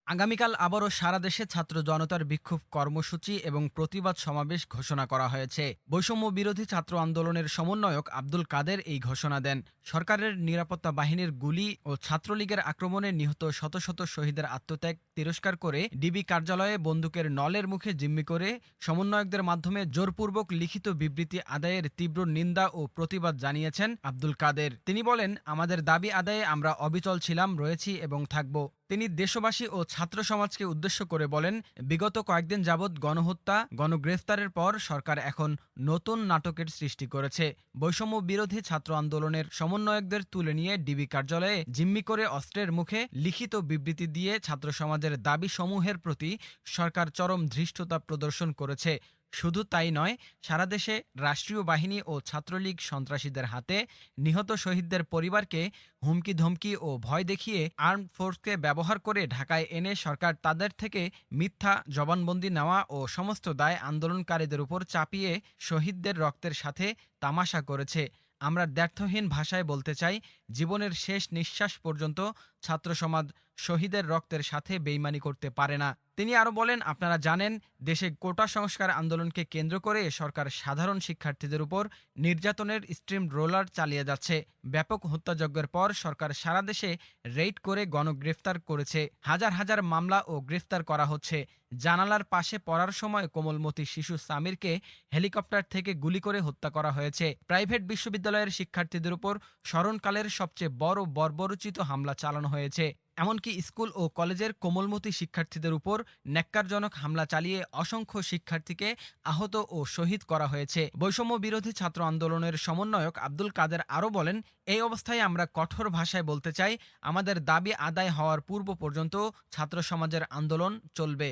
আগামীকাল আবারও সারা দেশে ছাত্র জনতার বিক্ষোভ কর্মসূচি এবং প্রতিবাদ সমাবেশ ঘোষণা করা হয়েছে। বৈষম্য বিরোধী ছাত্র আন্দোলনের সমন্বয়ক আব্দুল কাদের এই ঘোষণা দেন। সরকারের নিরাপত্তা বাহিনীর গুলি ও ছাত্রলীগের আক্রমণে নিহত শত শত শহীদের আত্মত্যাগ তিরস্কার করে ডিবি কার্যালয়ে বন্দুকের নলের মুখে জিম্মি করে সমন্বয়কদের মাধ্যমে জোরপূর্বক লিখিত বিবৃতি আদায়ের তীব্র নিন্দা ও প্রতিবাদ জানিয়েছেন আব্দুল কাদের। তিনি বলেন, আমাদের দাবি আদায়ে আমরা অবিচল ছিলাম, রয়েছি এবং থাকব। তিনি দেশবাসী ও ছাত্র সমাজকে উদ্দেশ্য করে বলেন, বিগত কয়েকদিন যাবৎ গণহত্যা, গণগ্রেফতারের পর সরকার এখন নতুন নাটকের সৃষ্টি করেছে। বৈষম্য বিরোধী ছাত্র আন্দোলনের সমন্বয়কদের তুলে নিয়ে ডিবি কার্যালয়ে জিম্মি করে অস্ত্রের মুখে লিখিত বিবৃতি দিয়ে ছাত্র সমাজের দাবি সমূহের প্রতি সরকার চরম ধৃষ্টতা প্রদর্শন করেছে। শুধু তাই নয়, সারা দেশে রাষ্ট্রীয় বাহিনী ও ছাত্রলীগ সন্ত্রাসীদের হাতে নিহত শহীদদের পরিবারকে হুমকি ধমকি ও ভয় দেখিয়ে আর্মড ফোর্সকে ব্যবহার করে ঢাকায় এনে সরকার তাদের থেকে মিথ্যা জবানবন্দি নেওয়া ও সমস্ত দায় আন্দোলনকারীদের উপর চাপিয়ে শহীদদের রক্তের সাথে তামাশা করেছে। আমরা দ্ব্যর্থহীন ভাষায় বলতে চাই, জীবনের শেষ নিঃশ্বাস পর্যন্ত ছাত্র সমাজ শহীদের রক্তের সাথে বেইমানি করতে পারে না। তিনি আরও বলেন, আপনারা জানেন, দেশে কোটা সংস্কার আন্দোলনকে কেন্দ্র করে সরকার সাধারণ শিক্ষার্থীদের উপর নির্যাতনের স্ট্রিম রোলার চালিয়ে যাচ্ছে। ব্যাপক হত্যাযজ্ঞের পর সরকার সারা দেশে রেইড করে গণগ্রেফতার করেছে। হাজার হাজার মামলা ও গ্রেফতার করা হচ্ছে। জানালার পাশে পড়ার সময় কোমলমতি শিশু সামিরকে হেলিকপ্টার থেকে গুলি করে হত্যা করা হয়েছে। প্রাইভেট বিশ্ববিদ্যালয়ের শিক্ষার্থীদের উপর স্মরণকালের সবচেয়ে বড় বর্বরোচিত হামলা চালানো হয়েছে। এমনকি স্কুল ও কলেজের কোমলমতি শিক্ষার্থীদের উপর ন্যাক্কারজনক হামলা চালিয়ে অসংখ্য শিক্ষার্থীকে আহত ও শহীদ করা হয়েছে। বৈষম্য বিরোধী ছাত্র আন্দোলনের সমন্বয়ক আব্দুল কাদের আরও বলেন, এই অবস্থায় আমরা কঠোর ভাষায় বলতে চাই, আমাদের দাবি আদায় হওয়ার পূর্ব পর্যন্ত ছাত্র সমাজের আন্দোলন চলবে।